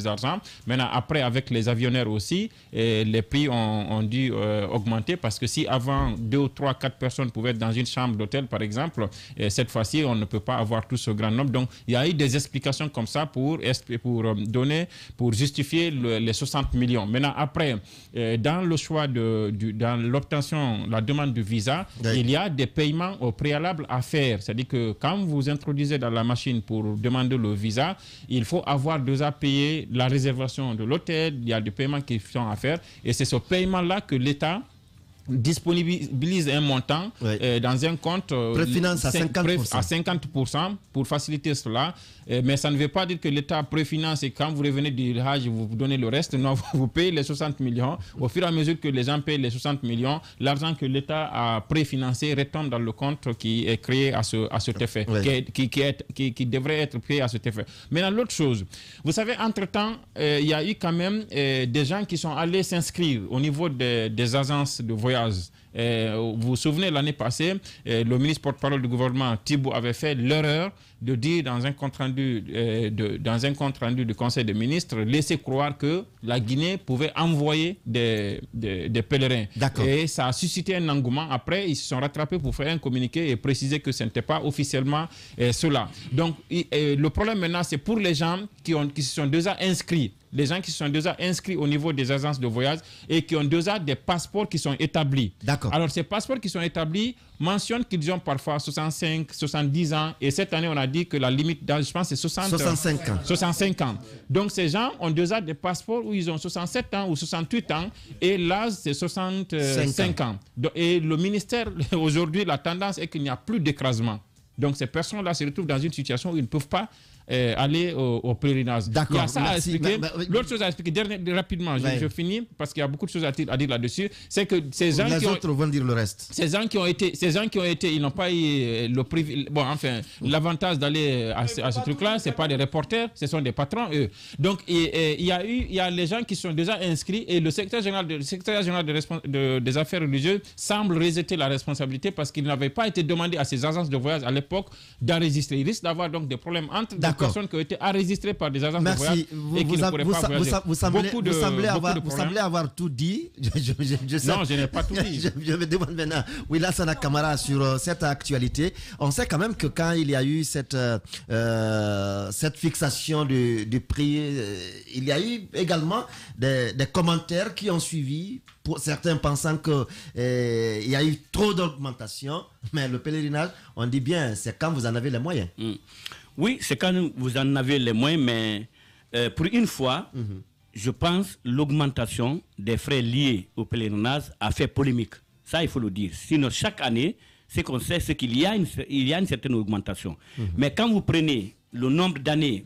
d'argent. Maintenant, après, avec les avionneurs aussi, les prix ont dû augmenter parce que si avant 2 ou 3, 4 personnes pouvaient être dans une chambre d'hôtel, par exemple, cette fois-ci, on ne peut pas avoir tout ce grand nombre. Donc, il y a eu des explications comme ça pour justifier les 60 millions. Maintenant, après, dans le choix dans l'obtention, la demande de visa, il y a des paiements au préalable à faire. C'est-à-dire que quand vous introduisez dans la machine pour demander le visa, il faut avoir déjà payé la réservation de l'hôtel, il y a des paiements qui sont à faire. Et c'est ce paiement-là que l'État disponibilise un montant dans un compte préfinance à 50% pour faciliter cela, mais ça ne veut pas dire que l'État préfinance et quand vous revenez du Hajj vous donnez le reste. Non, vous payez les 60 millions au fur et à mesure que les gens payent les 60 millions, l'argent que l'État a préfinancé retombe dans le compte qui est créé à cet effet, qui devrait être créé à cet effet. Maintenant, l'autre chose, vous savez, entre-temps, il y a eu quand même des gens qui sont allés s'inscrire au niveau des agences de voyage. Vous vous souvenez, l'année passée, le ministre porte-parole du gouvernement, Thibault, avait fait l'erreur de dire dans un compte rendu du Conseil des ministres, laisser croire que la Guinée pouvait envoyer des pèlerins. Et ça a suscité un engouement. Après, ils se sont rattrapés pour faire un communiqué et préciser que ce n'était pas officiellement cela. Donc, le problème maintenant, c'est pour les gens qui se sont déjà inscrits. Les gens qui se sont déjà inscrits au niveau des agences de voyage et qui ont déjà des passeports qui sont établis. Alors, ces passeports qui sont établis mentionnent qu'ils ont parfois 65, 70 ans. Et cette année, on a dit que la limite d'âge, je pense, c'est 65 ans. 65 ans. Donc, ces gens ont déjà des passeports où ils ont 67 ans ou 68 ans. Et l'âge, c'est 65 ans. Et le ministère, aujourd'hui, la tendance est qu'il n'y a plus d'écrasement. Donc, ces personnes-là se retrouvent dans une situation où ils ne peuvent pas aller au pèlerinage. Il y a ça à expliquer. L'autre chose à expliquer, rapidement, je finis parce qu'il y a beaucoup de choses à dire là-dessus. C'est que ces gens vont dire le reste. Ces gens qui ont été, ils n'ont pas eu l'avantage d'aller à ce truc-là. C'est pas des reporters, ce sont des patrons eux. Donc il y a les gens qui sont déjà inscrits et le secrétaire général des affaires religieuses semble rejeter la responsabilité parce qu'il n'avait pas été demandé à ces agences de voyage à l'époque d'enregistrer. Il risque d'avoir donc des problèmes entre des personnes qui ont été enregistrées par des agences de voyage et qui ne pourraient pas voyager. Vous semblez avoir tout dit. Non, je n'ai pas tout dit. Je me demande maintenant, Lassana Camara, sur cette actualité. On sait quand même que quand il y a eu cette fixation du prix, il y a eu également des commentaires qui ont suivi, pour certains pensant qu'il y a eu trop d'augmentation, mais le pèlerinage, on dit bien, c'est quand vous en avez les moyens. Oui, c'est quand vous en avez les moyens, mais pour une fois, je pense l'augmentation des frais liés au pèlerinage a fait polémique. Ça, il faut le dire. Sinon, chaque année, ce qu'on sait, c'est qu'il y a une certaine augmentation. Mais quand vous prenez le nombre d'années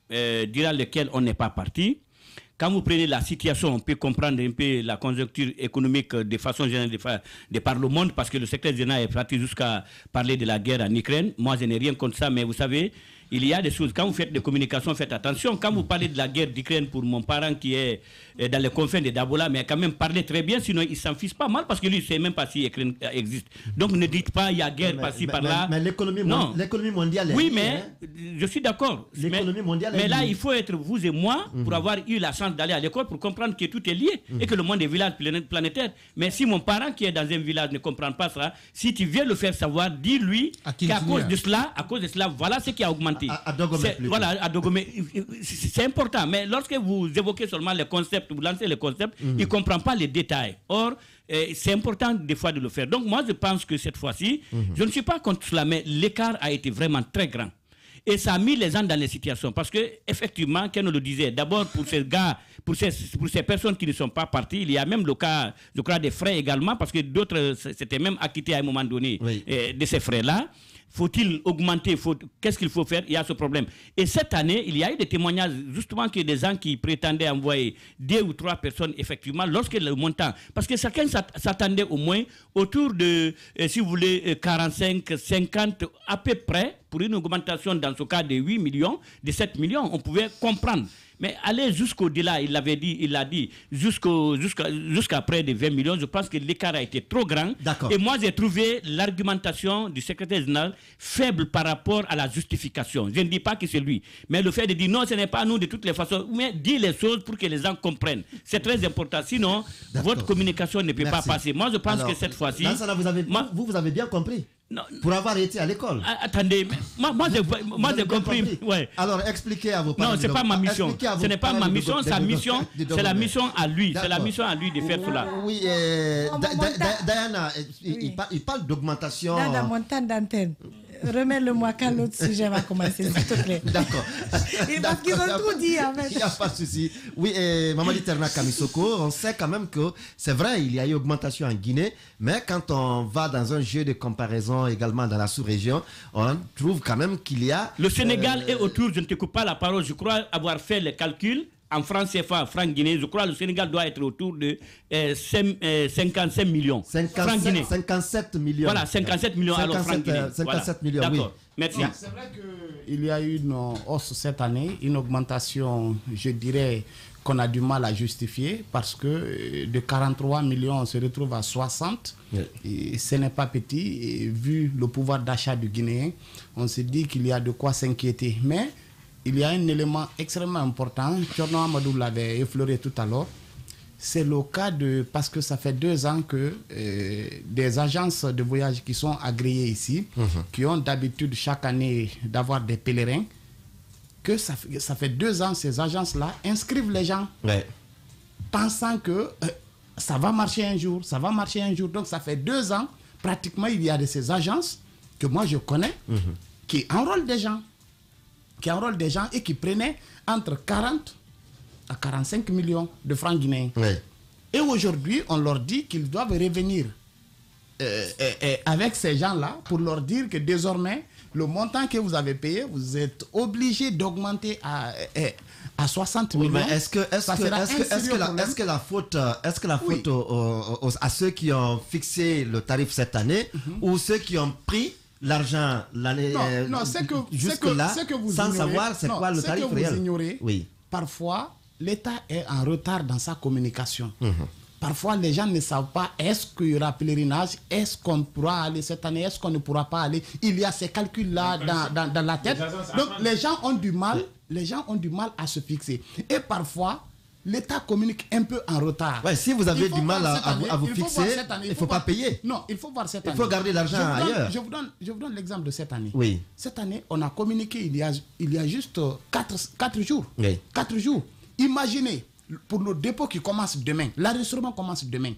durant lesquelles on n'est pas parti, quand vous prenez la situation, on peut comprendre un peu la conjoncture économique de façon générale de par le monde, parce que le secrétaire général est parti jusqu'à parler de la guerre en Ukraine. Moi, je n'ai rien contre ça, mais vous savez, il y a des choses. Quand vous faites des communications, faites attention. Quand vous parlez de la guerre d'Ukraine pour mon parent qui est dans les confins de Dabola, mais quand même parlez très bien, sinon il s'en fiche pas mal parce que lui, il ne sait même pas si l'Ukraine existe. Donc ne dites pas il y a guerre par-ci, par-là. Mais l'économie mondiale est... Oui, mais je suis d'accord. L'économie mondiale mais là, il faut être vous et moi pour avoir eu la chance d'aller à l'école pour comprendre que tout est lié et que le monde est village planétaire. Mais si mon parent qui est dans un village ne comprend pas ça, si tu viens le faire savoir, dis-lui qu'à cause de cela, voilà ce qui a augmenté. Voilà, à Dogomé. C'est important. Mais lorsque vous évoquez seulement les concepts, vous lancez les concepts, il ne comprend pas les détails. Or, c'est important des fois de le faire. Donc moi, je pense que cette fois-ci, je ne suis pas contre cela, mais l'écart a été vraiment très grand. Et ça a mis les gens dans les situations. Parce que, effectivement, Ken le disait, d'abord pour ces gars, pour ces personnes qui ne sont pas parties, il y a même le cas, je crois, des frais également, parce que d'autres s'étaient même acquittés à un moment donné de ces frais-là. Faut-il augmenter? Qu'est-ce qu'il faut faire? Il y a ce problème. Et cette année, il y a eu des témoignages, justement, que des gens qui prétendaient envoyer 2 ou 3 personnes, effectivement, lorsque le montant... Parce que chacun s'attendait au moins autour de, si vous voulez, 45, 50, à peu près, pour une augmentation, dans ce cas, de 8 millions, de 7 millions, on pouvait comprendre. Mais aller jusqu'au-delà, il l'a dit, jusqu'à près de 20 millions, je pense que l'écart a été trop grand. Et moi, j'ai trouvé l'argumentation du secrétaire général faible par rapport à la justification. Je ne dis pas que c'est lui. Mais le fait de dire non, ce n'est pas nous de toutes les façons, mais dire les choses pour que les gens comprennent. C'est très important. Sinon, votre communication ne peut pas passer. Moi, je pense que cette fois-ci... Vous avez bien compris. Non, pour avoir été à l'école. Attendez, moi j'ai compris. Ouais. Alors expliquez à vos parents. Non, c'est pas ma mission. Ce n'est pas ma mission, sa mission, c'est la mission à lui. C'est la mission à lui de faire cela. Oui, Diana, il parle d'augmentation. Dans mon temps d'antenne. Remets-le-moi quand l'autre sujet va commencer, s'il te plaît. D'accord. Parce qu'ils ont tout dit, en fait. Il n'y a pas de souci. Oui, Mamadi Terna Kamisoko, on sait quand même que c'est vrai, il y a eu augmentation en Guinée, mais quand on va dans un jeu de comparaison également dans la sous-région, on trouve quand même qu'il y a... Le Sénégal est autour, je ne te coupe pas la parole, je crois avoir fait les calculs. En francs CFA, francs guinéens, je crois que le Sénégal doit être autour de 55 millions. 57 millions. Voilà, 57 millions alors francs guinéens. 57 millions, oui. Merci. C'est vrai qu'il y a eu une hausse cette année, une augmentation, je dirais, qu'on a du mal à justifier parce que de 43 millions, on se retrouve à 60. Et ce n'est pas petit. Et vu le pouvoir d'achat du Guinéen, on se dit qu'il y a de quoi s'inquiéter. Mais il y a un élément extrêmement important, Thierno Amadou l'avait effleuré tout à l'heure, c'est le cas de, parce que ça fait 2 ans que des agences de voyage qui sont agréées ici, qui ont d'habitude chaque année d'avoir des pèlerins, que ça fait 2 ans, ces agences-là inscrivent les gens, pensant que ça va marcher un jour, ça va marcher un jour. Donc ça fait 2 ans, pratiquement il y a de ces agences que moi je connais, qui enrôlent des gens. Et qui prenaient entre 40 à 45 millions de francs guinéens. Et aujourd'hui, on leur dit qu'ils doivent revenir avec ces gens-là pour leur dire que désormais, le montant que vous avez payé, vous êtes obligé d'augmenter à 60 millions. Mais est-ce que la faute à ceux qui ont fixé le tarif cette année ou ceux qui ont pris l'argent l'année jusque-là, sans savoir c'est quoi le tarif réel. Vous ignorez, parfois, l'État est en retard dans sa communication. Parfois, les gens ne savent pas est-ce qu'il y aura pèlerinage, est-ce qu'on pourra aller cette année, est-ce qu'on ne pourra pas aller. Il y a ces calculs-là dans la tête. Donc, les gens ont du mal à se fixer. Et parfois, l'État communique un peu en retard. Si vous avez du mal à vous fixer, il ne faut pas payer. Non, il faut voir cette année. Il faut garder l'argent ailleurs. Je vous donne l'exemple de cette année. Oui. Cette année, on a communiqué il y a juste 4 jours. 4 jours. Imaginez, pour le dépôt qui commence demain, l'enregistrement commence demain.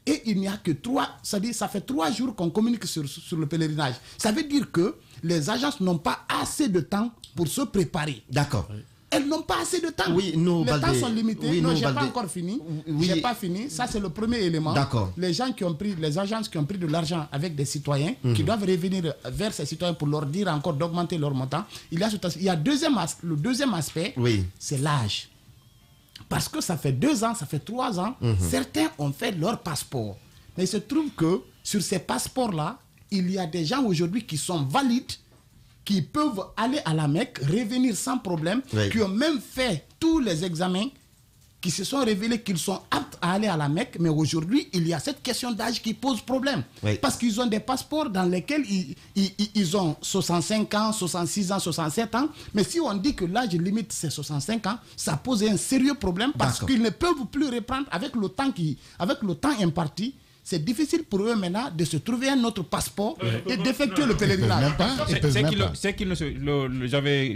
Et il n'y a que 3, ça fait 3 jours qu'on communique sur le pèlerinage. Ça veut dire que les agences n'ont pas assez de temps pour se préparer. D'accord. Elles n'ont pas assez de temps. Les temps sont limités. Je n'ai pas encore fini. J'ai pas fini. Ça, c'est le premier élément. D'accord. Les agences qui ont pris de l'argent avec des citoyens, qui doivent revenir vers ces citoyens pour leur dire encore d'augmenter leur montant. Il y a le deuxième aspect, c'est l'âge. Parce que ça fait 2 ans, ça fait 3 ans, certains ont fait leur passeport. Mais il se trouve que sur ces passeports-là, il y a des gens aujourd'hui qui sont valides qui peuvent aller à la Mecque, revenir sans problème, qui ont même fait tous les examens, qui se sont révélés qu'ils sont aptes à aller à la Mecque, mais aujourd'hui, il y a cette question d'âge qui pose problème. Parce qu'ils ont des passeports dans lesquels ils ont 65 ans, 66 ans, 67 ans, mais si on dit que l'âge limite c'est 65 ans, ça pose un sérieux problème parce qu'ils ne peuvent plus reprendre avec le temps imparti. C'est difficile pour eux maintenant de se trouver un autre passeport et d'effectuer le pèlerinage.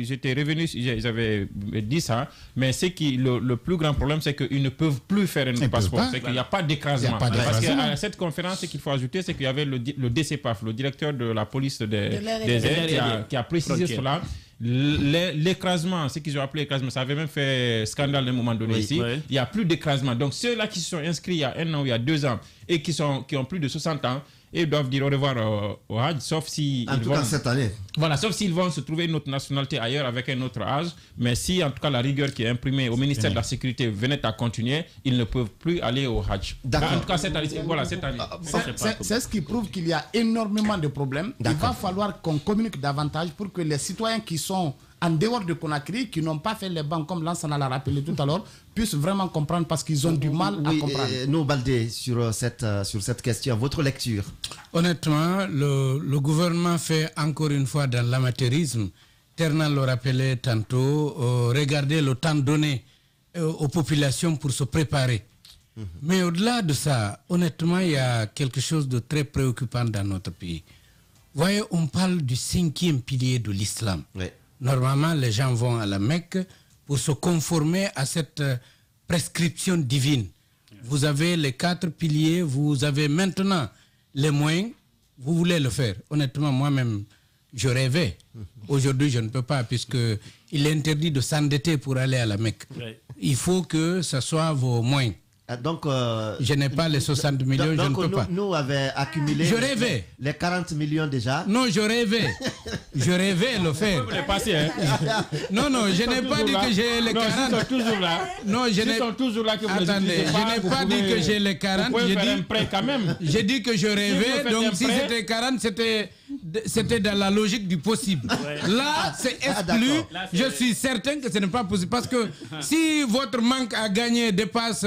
J'étais revenu, j'avais dit ça, mais le plus grand problème, c'est qu'ils ne peuvent plus faire un passeport. C'est qu'il n'y a pas d'écrasement. Parce qu'à cette conférence, ce qu'il faut ajouter, c'est qu'il y avait le DCPAF, le directeur de la police des airs, qui a précisé cela. L'écrasement, ce qu'ils ont appelé écrasement, ça avait même fait scandale à un moment donné ici. Il n'y a plus d'écrasement. Donc ceux-là qui se sont inscrits il y a 1 an ou il y a 2 ans et qui ont plus de 60 ans, ils doivent dire au revoir au Hajj, sauf si en tout cas cette année. Voilà, sauf s'ils vont se trouver une autre nationalité ailleurs avec un autre âge. Mais si en tout cas la rigueur qui est imprimée au ministère de la Sécurité venait à continuer, ils ne peuvent plus aller au Hajj. En tout cas cette année, voilà, cette année. C'est ce qui prouve qu'il y a énormément de problèmes. Il va falloir qu'on communique davantage pour que les citoyens qui sont en dehors de Conakry, qui n'ont pas fait les bancs comme Lansana l'a rappelé tout à l'heure, puissent vraiment comprendre parce qu'ils ont du mal à comprendre. Nous, Baldé, sur cette question, votre lecture? Honnêtement, le gouvernement fait encore une fois dans l'amateurisme. Ternan le rappelait tantôt, regardez le temps donné aux populations pour se préparer. Mais au-delà de ça, honnêtement, il y a quelque chose de très préoccupant dans notre pays. Vous voyez, on parle du 5e pilier de l'islam. Normalement, les gens vont à la Mecque pour se conformer à cette prescription divine. Vous avez les 4 piliers, vous avez maintenant les moyens, vous voulez le faire. Honnêtement, moi-même, je rêvais. Aujourd'hui, je ne peux pas, puisqu'il est interdit de s'endetter pour aller à la Mecque. Il faut que ce soit vos moyens. Donc, je n'ai pas les 60 millions, je ne peux pas. Nous avions accumulé je rêvais. Les 40 millions déjà. Non, je rêvais. Je rêvais le faire. Vous passé, hein? Non, je n'ai pas dit que j'ai les 40. Ils sont toujours là. Non, ils sont toujours là que vous attendez, je n'ai pas dit que j'ai les 40. J'ai dit un prêt quand même. J'ai dit que je rêvais, donc si c'était 40, c'était dans la logique du possible. Là, c'est exclu. Je suis certain que ce n'est pas possible. Parce que si votre manque à gagner dépasse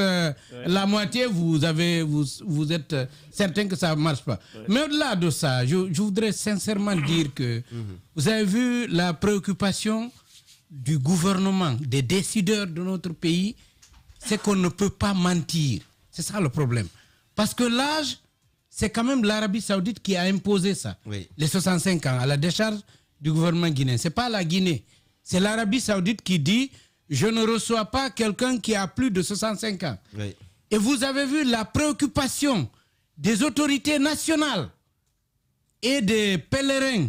la moitié, vous êtes certain que ça ne marche pas. Mais au-delà de ça, je voudrais sincèrement dire que vous avez vu la préoccupation du gouvernement, des décideurs de notre pays, c'est qu'on ne peut pas mentir. C'est ça le problème. Parce que l'âge, c'est quand même l'Arabie Saoudite qui a imposé ça. Les 65 ans, à la décharge du gouvernement guinéen. Ce n'est pas la Guinée. C'est l'Arabie Saoudite qui dit « Je ne reçois pas quelqu'un qui a plus de 65 ans ». Et vous avez vu la préoccupation des autorités nationales et des pèlerins,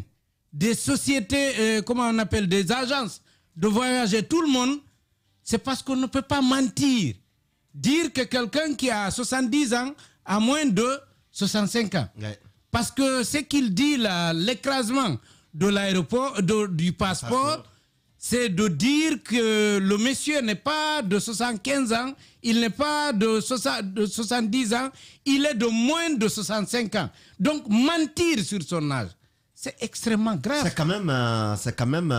des sociétés, comment on appelle, des agences de voyage et tout le monde, c'est parce qu'on ne peut pas mentir. Dire que quelqu'un qui a 70 ans a moins de 65 ans. Parce que ce qu'il dit, l'écrasement de l'aéroport, du passeport, c'est de dire que le monsieur n'est pas de 75 ans, il n'est pas de 70 ans, il est de moins de 65 ans. Donc mentir sur son âge, c'est extrêmement grave. C'est quand même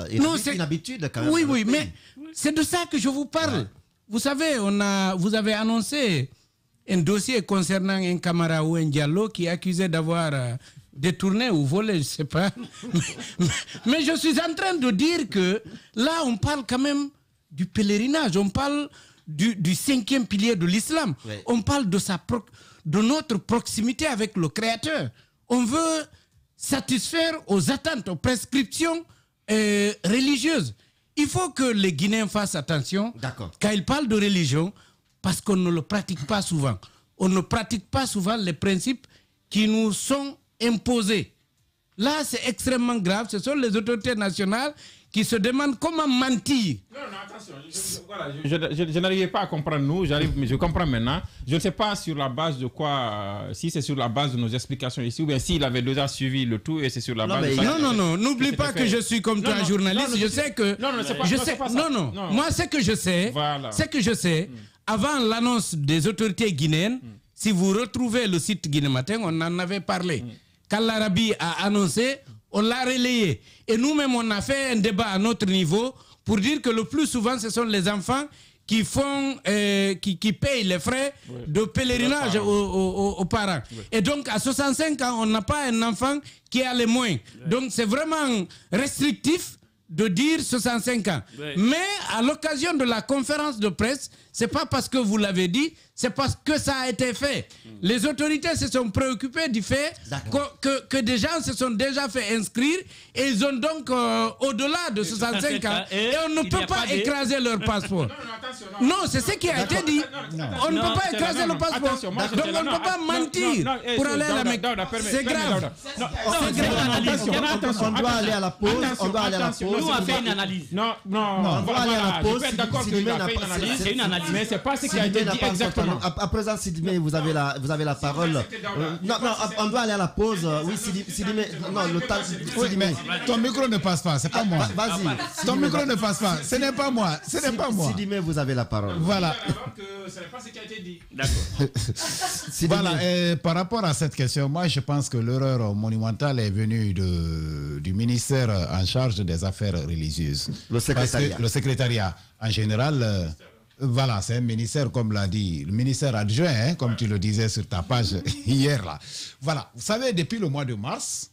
une habitude. Quand même, oui, mais c'est de ça que je vous parle. Vous savez, vous avez annoncé un dossier concernant un camarade ou un Diallo qui est accusé d'avoir détourné ou volé, je ne sais pas. Mais je suis en train de dire que là, on parle quand même du pèlerinage, on parle du 5e pilier de l'islam, on parle de notre proximité avec le Créateur. On veut satisfaire aux attentes, aux prescriptions religieuses. Il faut que les Guinéens fassent attention quand ils parlent de religion, parce qu'on ne le pratique pas souvent. On ne pratique pas souvent les principes qui nous sont imposés. Là, c'est extrêmement grave. Ce sont les autorités nationales qui se demandent comment mentir. Non, attention. Je n'arrivais pas à comprendre nous. Mais je comprends maintenant. Je ne sais pas sur la base de quoi, si c'est sur la base de nos explications ici, ou bien s'il avait déjà suivi le tout et c'est sur la base de ça. Non. N'oublie pas que je suis comme toi, journaliste. Je sais que... Moi, ce que je sais, c'est que je sais, avant l'annonce des autorités guinéennes, si vous retrouvez le site Guinée Matin, on en avait parlé. Quand l'Arabie a annoncé, on l'a relayé. Et nous-mêmes, on a fait un débat à notre niveau pour dire que le plus souvent, ce sont les enfants qui font, qui payent les frais de pèlerinage aux parents. Et donc, à 65 ans, on n'a pas un enfant qui a les moyens. Donc, c'est vraiment restrictif de dire 65 ans. Mais à l'occasion de la conférence de presse, c'est pas parce que vous l'avez dit, c'est parce que ça a été fait. Les autorités se sont préoccupées du fait que des gens se sont déjà fait inscrire et ils ont donc au-delà de 65 ans et on ne peut pas écraser leur passeport. Non, c'est ce qui a été dit. On ne peut pas écraser le passeport. Donc on ne peut pas mentir pour aller à la Mecque. C'est grave. On doit aller à la pause. On doit aller à la pause. Nous, on a fait une analyse. Non, on doit aller à la pause. Je peux être d'accord qu'il a fait une analyse. C'est une analyse. Mais c'est pas ce qui a été dit exactement. À présent, Sidimé, vous avez la parole. Non, on doit aller à la pause. Oui, Sidimé. Non, le temps. Sidimé, ton micro ne passe pas, c'est pas moi. Vas-y. Ton micro ne passe pas, ce n'est pas moi. Ce n'est pas moi. Sidimé, vous avez la parole. Voilà. Alors que ce n'est pas ce qui a été dit. D'accord. Voilà, et par rapport à cette question, moi je pense que l'erreur monumentale est venue du ministère en charge des affaires religieuses. Le secrétariat. Parce que le secrétariat, en général, voilà, c'est un ministère, comme l'a dit, le ministère adjoint, hein, comme tu le disais sur ta page hier là. Voilà, vous savez, depuis le mois de mars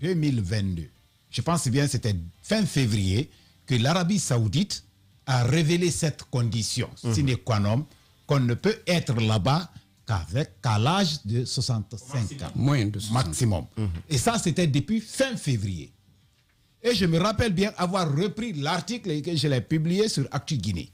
2022, je pense bien c'était fin février, que l'Arabie Saoudite a révélé cette condition sine qua non, qu'on ne peut être là-bas qu'à l'âge de 65 ans. Moins de maximum. Et ça, c'était depuis fin février. Et je me rappelle bien avoir repris l'article et que je l'ai publié sur Actu Guinée.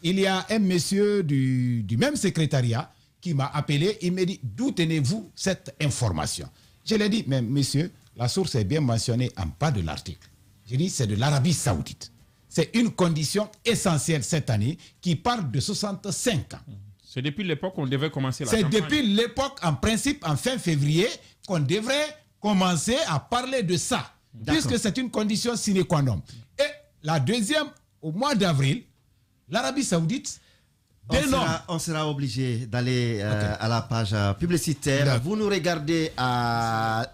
Il y a un monsieur du même secrétariat qui m'a appelé. Il m'a dit, d'où tenez-vous cette information? Je lui ai dit, mais monsieur, la source est bien mentionnée en bas de l'article. J'ai dit, c'est de l'Arabie Saoudite. C'est une condition essentielle cette année qui parle de 65 ans. C'est depuis l'époque qu'on devait commencer la campagne. C'est depuis l'époque, en principe, en fin février, qu'on devrait commencer à parler de ça. Puisque c'est une condition sine qua non. Et la deuxième, au mois d'avril, l'Arabie Saoudite on sera obligé d'aller à la page publicitaire. Vous nous regardez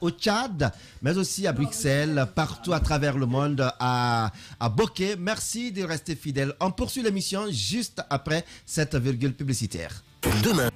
au Tchad, mais aussi à Bruxelles, partout à travers le monde, à Bokeh. Merci de rester fidèles. On poursuit l'émission juste après cette virgule publicitaire. Demain.